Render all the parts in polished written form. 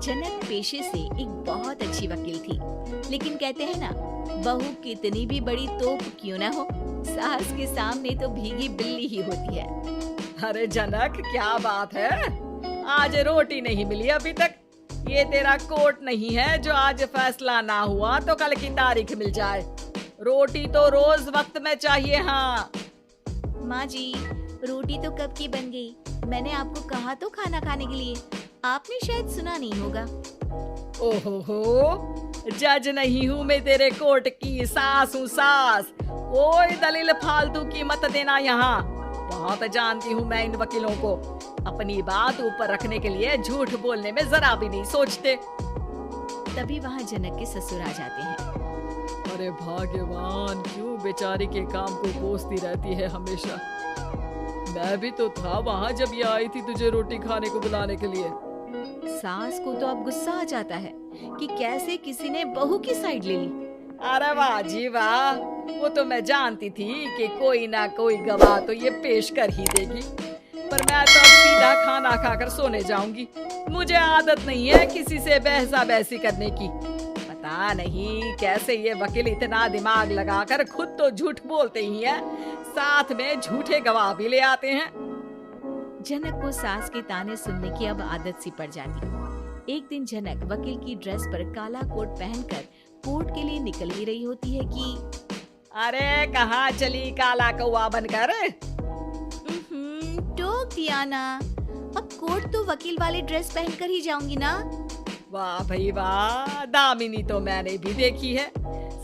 जनक पेशे से एक बहुत अच्छी वकील थी, लेकिन कहते हैं ना, बहू कितनी भी बड़ी तोप क्यों ना हो, सास के सामने तो भीगी बिल्ली ही होती है। अरे जनक, क्या बात है, आज रोटी नहीं मिली अभी तक। ये तेरा कोर्ट नहीं है जो आज फैसला ना हुआ तो कल की तारीख मिल जाए। रोटी तो रोज वक्त में चाहिए। हाँ माँ जी, रोटी तो कब की बन गई। मैंने आपको कहा तो खाना खाने के लिए, आपने शायद सुना नहीं होगा। ओहो, जज नहीं हूँ मैं तेरे कोर्ट की, सास हूँ सास। कोई दलील फालतू की मत देना यहाँ। बहुत जानती हूँ मैं इन वकीलों को, अपनी बात ऊपर रखने के लिए झूठ बोलने में जरा भी नहीं सोचते। तभी वहाँ जनक के ससुर आ जाते हैं। अरे भाग्यवान, क्यों बेचारी के काम को कोसती रहती है हमेशा। मैं भी तो था वहाँ जब ये आई थी तुझे रोटी खाने को बुलाने के लिए। सास को तो अब गुस्सा आ जाता है कि कैसे किसी ने बहू की साइड ले ली। अरे वाह जी वाह, वो तो मैं जानती थी कि कोई ना कोई गवाह तो ये पेश कर ही देगी। पर मैं तो अब सीधा खाना खाकर सोने जाऊंगी। मुझे आदत नहीं है किसी से बहसा बहसी करने की। पता नहीं कैसे ये वकील इतना दिमाग लगाकर खुद तो झूठ बोलते ही हैं, साथ में झूठे गवाह भी ले आते हैं। जनक को सास के ताने सुनने की अब आदत सी पड़ जाती। एक दिन जनक वकील की ड्रेस पर काला कोट पहनकर कोर्ट के लिए निकल ही रही होती है कि अरे कहाँ चली काला कौवा बनकर। टोक दिया ना, अब कोर्ट तो वकील वाली ड्रेस पहनकर ही जाऊंगी ना। वाह भाई वाह, दामिनी तो मैंने भी देखी है।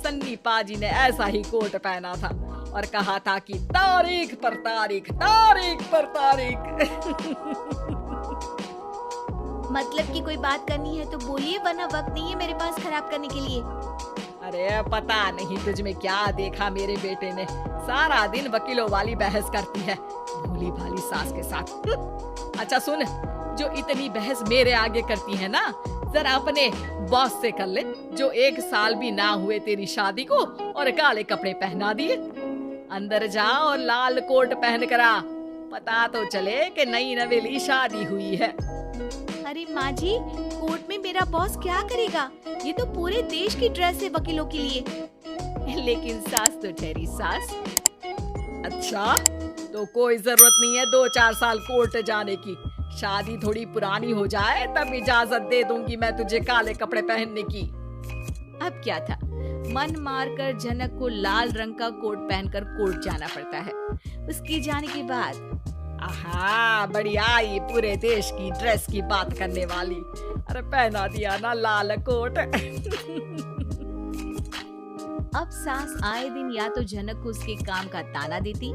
सन्नी पाजी ने ऐसा ही कोट पहना था और कहा था कि तारीख पर तारीख, तारीख पर तारीख। मतलब कि कोई बात करनी है तो बोलिए, वरना वक्त नहीं है मेरे पास खराब करने के लिए। अरे पता नहीं तुझ में क्या देखा मेरे बेटे ने, सारा दिन वकीलों वाली बहस करती है, भोली भाली सास के साथ। अच्छा सुन, जो इतनी बहस मेरे आगे करती है ना, जरा अपने बॉस से कर ले, जो 1 साल भी ना हुए तेरी शादी को और काले कपड़े पहना दिए। अंदर जा और लाल कोट पहन कर आ, पता तो चले कि नई नवेली शादी हुई है। अरे माँ जी, कोर्ट में मेरा बॉस क्या करेगा, ये तो पूरे देश की ड्रेस है वकीलों के लिए। लेकिन सास तो ठहरी सास। अच्छा, तो कोई जरूरत नहीं है 2-4 साल कोर्ट जाने की। शादी थोड़ी पुरानी हो जाए तब इजाजत दे दूंगी मैं तुझे काले कपड़े पहनने की। अब क्या था, मन मारकर जनक को लाल रंग का कोट पहनकर कोर्ट जाना पड़ता है। उसके जाने के बाद आहा, बढ़िया, ये पूरे देश की ड्रेस की बात करने वाली। अरे पहना दिया ना लाल कोट। अब सास आए दिन या तो जनक को उसके काम का ताना देती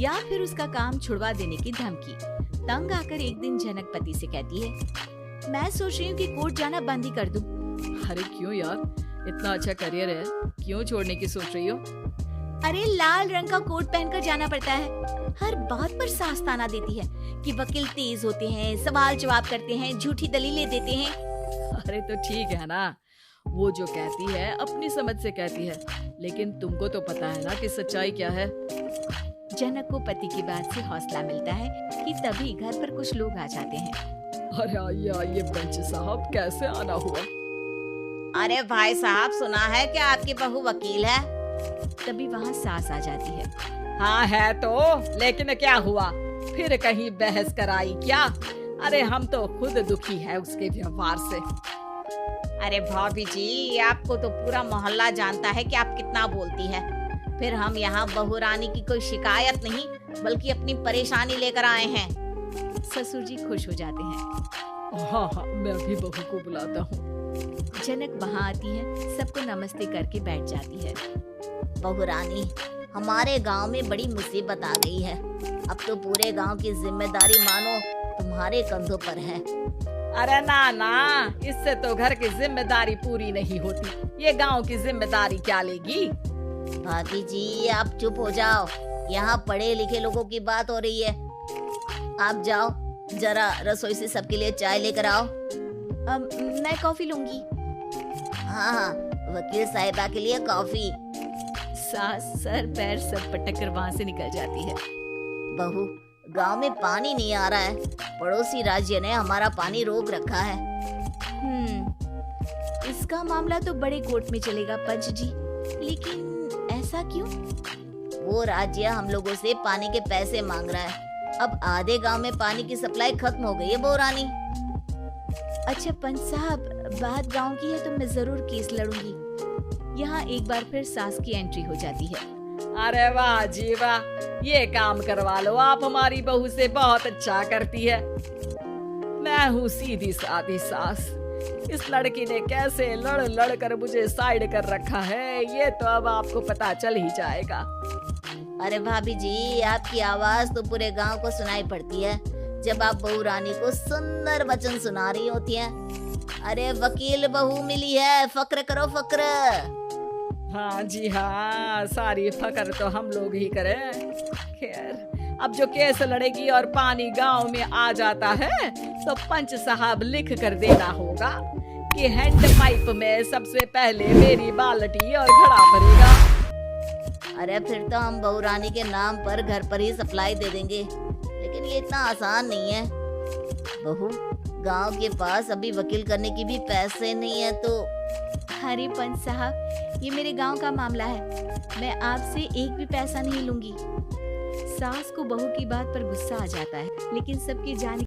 या फिर उसका काम छुड़वा देने की धमकी। तंग आकर एक दिन जनक पति से कहती है, मैं सोच रही हूँ कि कोर्ट जाना बंद ही कर दूं। अरे क्यों यार, इतना अच्छा करियर है, क्यों छोड़ने की सोच रही हो? अरे लाल रंग का कोट पहनकर जाना पड़ता है। हर बात पर सास ताना देती है कि वकील तेज होते हैं, सवाल जवाब करते हैं, झूठी दलीलें देते हैं। अरे तो ठीक है ना, वो जो कहती है अपनी समझ से कहती है, लेकिन तुमको तो पता है ना कि सच्चाई क्या है। जनक को पति की बात से हौसला मिलता है कि तभी घर पर कुछ लोग आ जाते हैं। अरे आइए पंच साहब, कैसे आना हुआ? अरे भाई साहब, सुना है कि आपकी बहू वकील है। तभी वहाँ सास आ जाती है। हाँ है तो, लेकिन क्या हुआ, फिर कहीं बहस कराई क्या? अरे हम तो खुद दुखी है उसके व्यवहार से। अरे भाभी जी, आपको तो पूरा मोहल्ला जानता है कि आप कितना बोलती है। फिर हम यहाँ बहू रानी की कोई शिकायत नहीं, बल्कि अपनी परेशानी लेकर आए हैं। ससुर जी खुश हो जाते हैं। हाँ हाँ, मैं भी बहू को बुलाता हूँ। जनक वहाँ आती है, सबको नमस्ते करके बैठ जाती है। बहू रानी, हमारे गांव में बड़ी मुसीबत आ गई है। अब तो पूरे गांव की जिम्मेदारी मानो तुम्हारे कंधों पर है। अरे ना ना, इससे तो घर की जिम्मेदारी पूरी नहीं होती, ये गांव की जिम्मेदारी क्या लेगी? भाभी जी, आप चुप हो जाओ, यहाँ पढ़े लिखे लोगों की बात हो रही है। आप जाओ, जरा रसोई से सबके लिए चाय लेकर आओ। मैं कॉफी लूंगी। हाँ हाँ, वकील साहिबा के लिए कॉफी। सास सर पैर सब पटक कर वहाँ से निकल जाती है। बहू, गांव में पानी नहीं आ रहा है। पड़ोसी राज्य ने हमारा पानी रोक रखा है। इसका मामला तो बड़े कोर्ट में चलेगा पंच जी, लेकिन ऐसा क्यों? वो राज्य हम लोगों से पानी के पैसे मांग रहा है। अब आधे गांव में पानी की सप्लाई खत्म हो गई है बहुरानी। अच्छा पंच साहब, बात गांव की है तो मैं जरूर केस लड़ूंगी। यहाँ एक बार फिर सास की एंट्री हो जाती है। अरे वाह जी वाह, ये काम करवा लो, आप हमारी बहू से बहुत अच्छा करती है। मैं हूँ सीधी सादी सास। इस लड़की ने कैसे लड़ लड़ कर मुझे साइड कर रखा है, ये तो अब आपको पता चल ही जाएगा। अरे भाभी जी, आपकी आवाज तो पूरे गांव को सुनाई पड़ती है जब आप बहू रानी को सुंदर वचन सुना रही होती हैं। अरे वकील बहू मिली है, फक्र करो फक्र। हाँ जी हाँ, सारी फकर तो हम लोग ही करें। खैर, अब जो केस लड़ेगी और पानी गांव में आ जाता है तो पंच साहब लिख कर देना होगा कि हैंड पाइप में सबसे पहले मेरी बाल्टी और घड़ा भरेगा। अरे फिर तो हम बहू रानी के नाम पर घर पर ही सप्लाई दे देंगे, लेकिन ये इतना आसान नहीं है। बहू, गांव के पास अभी वकील करने की भी पैसे नहीं है तो। अरे पंच साहब, ये मेरे गांव का मामला है, मैं आपसे एक भी पैसा नहीं लूंगी। सास को बहू की बात पर गुस्सा आ जाता है, लेकिन सबके जाने